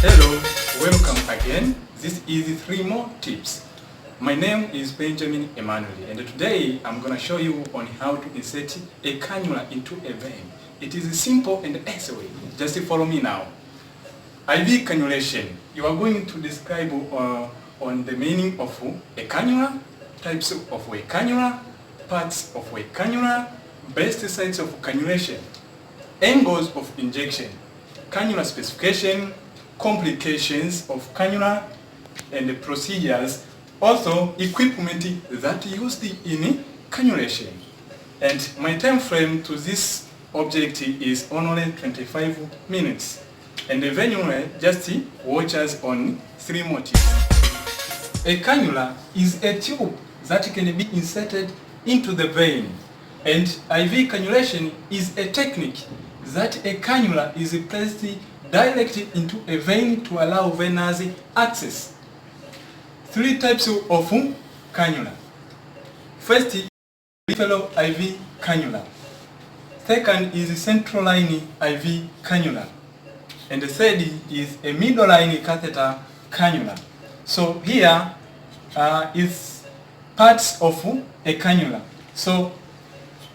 Hello, welcome again. This is 3 more tips. My name is Benjamin Emmanuel, and today I'm going to show you on how to insert a cannula into a vein. It is simple and easy way. Just follow me now. IV cannulation. You are going to describe on the meaning of a cannula, types of a cannula, parts of a cannula, best sites of cannulation, angles of injection, cannula specification, complications of cannula, and the procedures, also equipment that used in cannulation. And my time frame to this object is only 25 minutes. And the venue just watch us on 3 more tips. A cannula is a tube that can be inserted into the vein. And IV cannulation is a technique that a cannula is placed directly into a vein to allow venous access. 3 types of cannula. First is peripheral IV cannula. Second is central line IV cannula. And the third is a middle line catheter cannula. So here is parts of a cannula. So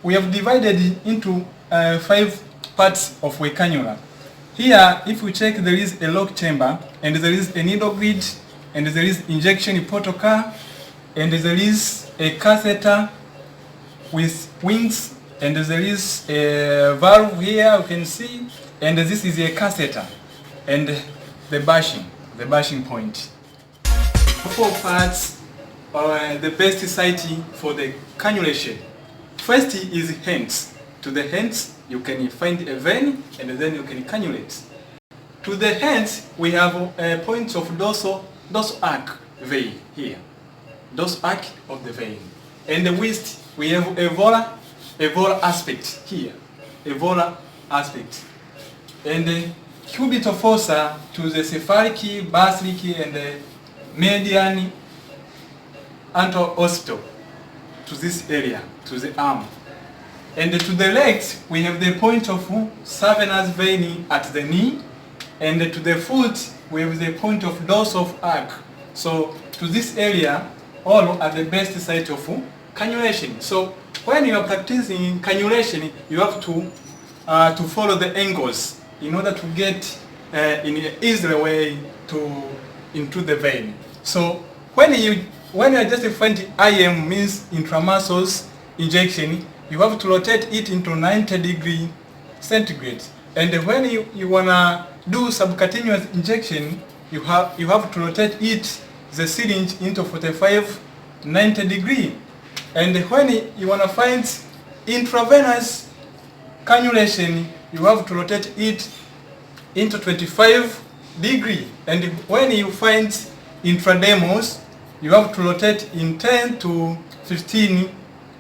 we have divided into 5 parts of a cannula. Here, if we check, there is a lock chamber, and there is a needle grid, and there is injection protocol, and there is a catheter with wings, and there is a valve here, you can see, and this is a catheter, and the bashing point. 4 parts are the best site for the cannulation. First is hands. To the hands, you can find a vein, and then you can cannulate. To the hands, we have a point of dorsal arc vein here. Dorsal arc of the vein. And the waist, we have a volar aspect here. A volar aspect. And the cubital fossa to the cephalic, basilic, and the median anteroccipital to this area, to the arm. And to the legs, we have the point of Savenas vein at the knee, and to the foot, we have the point of dorsal arc. So to this area, all are the best site of cannulation. So when you are practicing cannulation, you have to follow the angles in order to get in an easy way into the vein. So when you just find IM means intramuscular injection, you have to rotate it into 90 degrees centigrade. And when you wanna do subcutaneous injection, you have to rotate the syringe into 90 degrees. And when you wanna find intravenous cannulation, you have to rotate it into 25 degrees. And when you find intradermal, you have to rotate in 10 to 15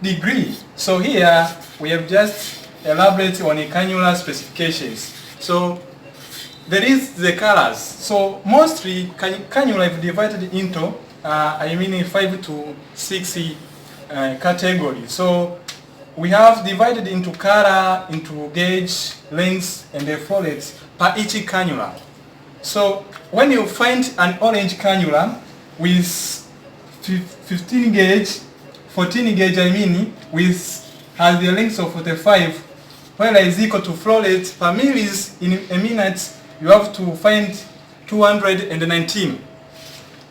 degrees. So here we have just elaborated on the cannula specifications. So there is the colors. So mostly cannula is divided into 5 to 6 categories. So we have divided into color, into gauge, length, and the flow rate per each cannula. So when you find an orange cannula with 15 gauge, 14 gauge has the length of 45, where is equal to flow rate per millis in a minute, you have to find 219.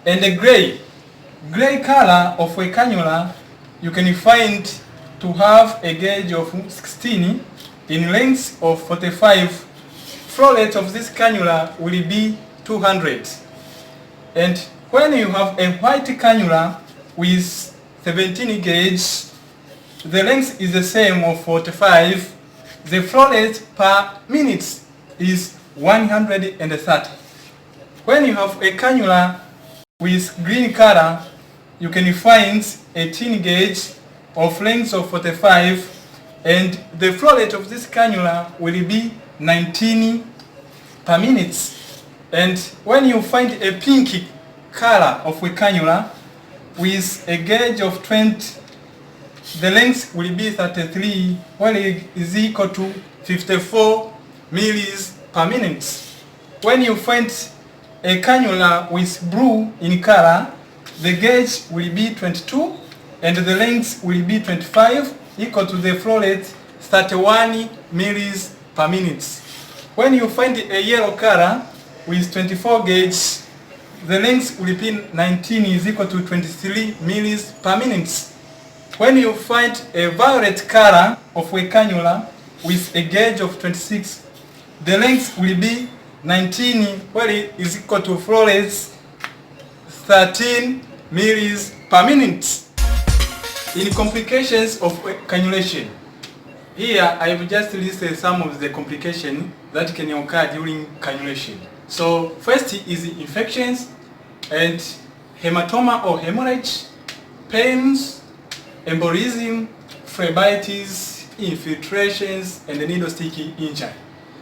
And the gray color of a cannula, you can find to have a gauge of 16 in length of 45. Flow rate of this cannula will be 200. And when you have a white cannula with 17 gauge, the length is the same of 45. The flow rate per minute is 130. When you have a cannula with green color, you can find 18 gauge of length of 45, and the flow rate of this cannula will be 19 per minute. And when you find a pink color of a cannula with a gauge of 20, the length will be 33, while it is equal to 54 millis per minute. When you find a cannula with blue in color, the gauge will be 22 and the length will be 25, equal to the flow rate 31 millis per minute. When you find a yellow color with 24 gauge, the length will be 19 is equal to 23 millis per minute. When you find a violet color of a cannula with a gauge of 26, the length will be 19, where it is equal to flow rate 13 millis per minute. In complications of cannulation, here I have just listed some of the complications that can occur during cannulation. So first is infections and hematoma or hemorrhage, pains, embolism, phlebitis, infiltrations, and the needle stick injury.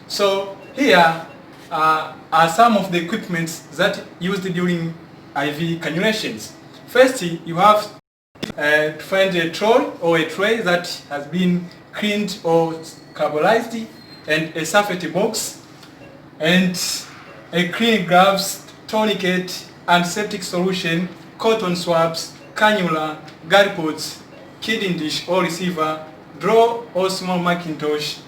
So here are some of the equipments that used during IV cannulations. First, you have to find a trolley or a tray that has been cleaned or carbolized, and a safety box, and a clean gloves, tourniquet, antiseptic solution, cotton swabs, cannula, gallpots, kidney dish or receiver, drawer or small Macintosh,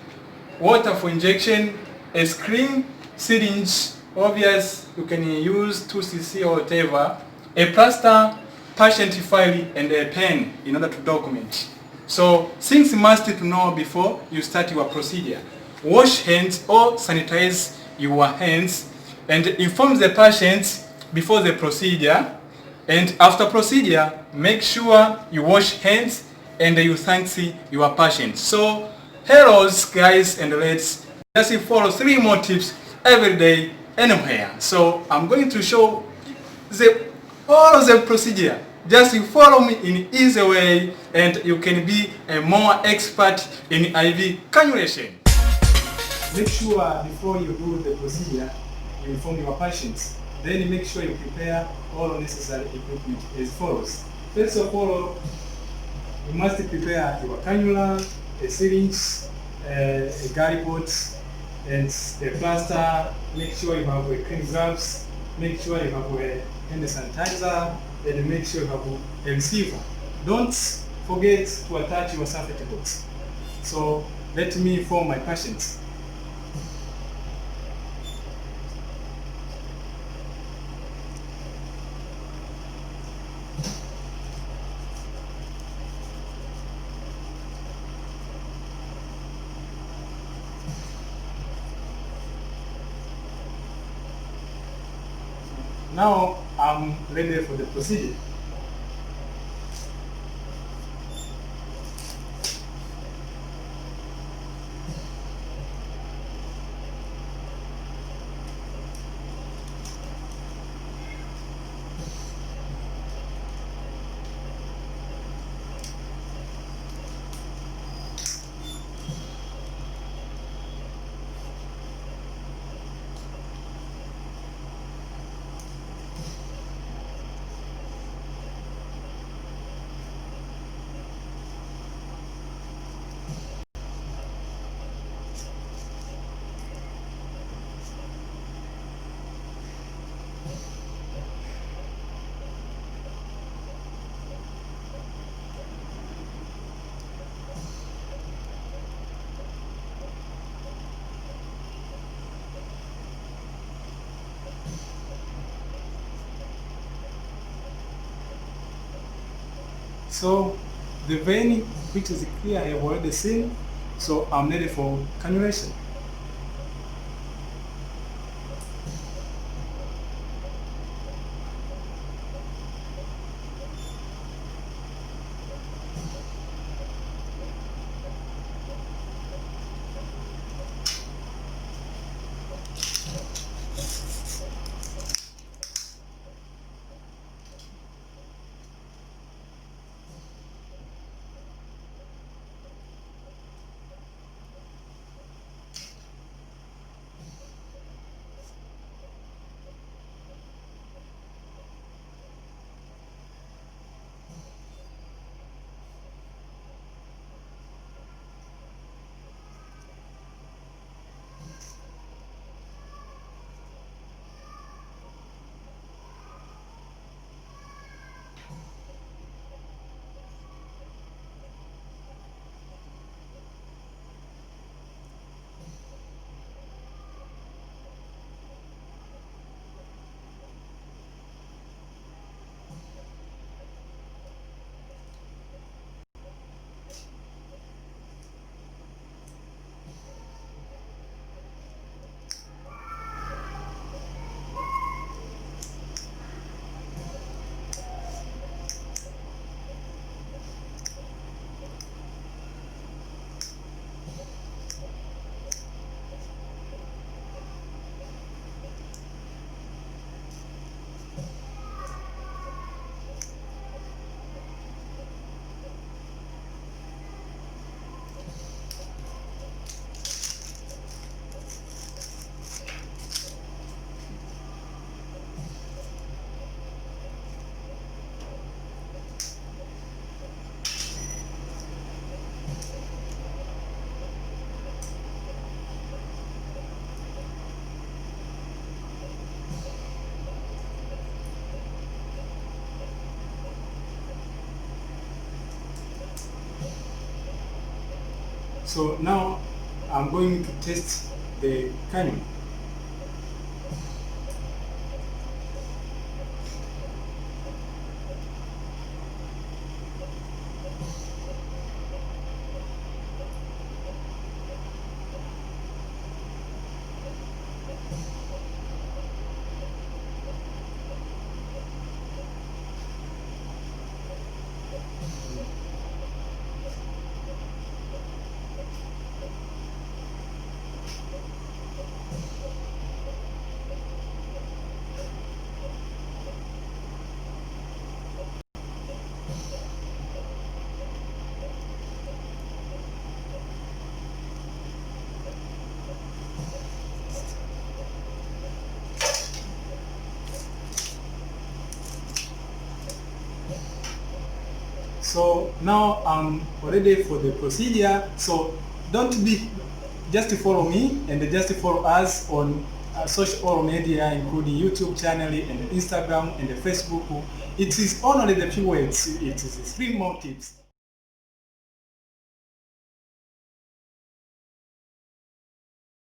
water for injection, a screen, syringe, obvious you can use 2cc or whatever, a plaster, patient file, and a pen in order to document. So things must to know before you start your procedure. Wash hands or sanitize your hands and inform the patient before the procedure, and after procedure make sure you wash hands and you thank your patient. So hello guys and ladies, just follow 3 more tips every day anywhere. So I'm going to show all of the procedure. Just follow me in easy way and you can be a more expert in IV cannulation. Make sure before you do the procedure, you inform your patients. Then make sure you prepare all necessary equipment as follows. First of all, you must prepare your cannula, a syringe, a gallipot, and a plaster. Make sure you have a clean gloves. Make sure you have a hand sanitizer, and make sure you have a receiver. Don't forget to attach your safety box. So let me inform my patients. Now I'm ready for the procedure. So the vein which is clear I have already seen, so I'm ready for cannulation. So now I'm going to test the cannula. So now I'm ready for the procedure. So just follow me and just follow us on social media, including YouTube channel and Instagram and Facebook. It is only the few words. It is 3 more tips.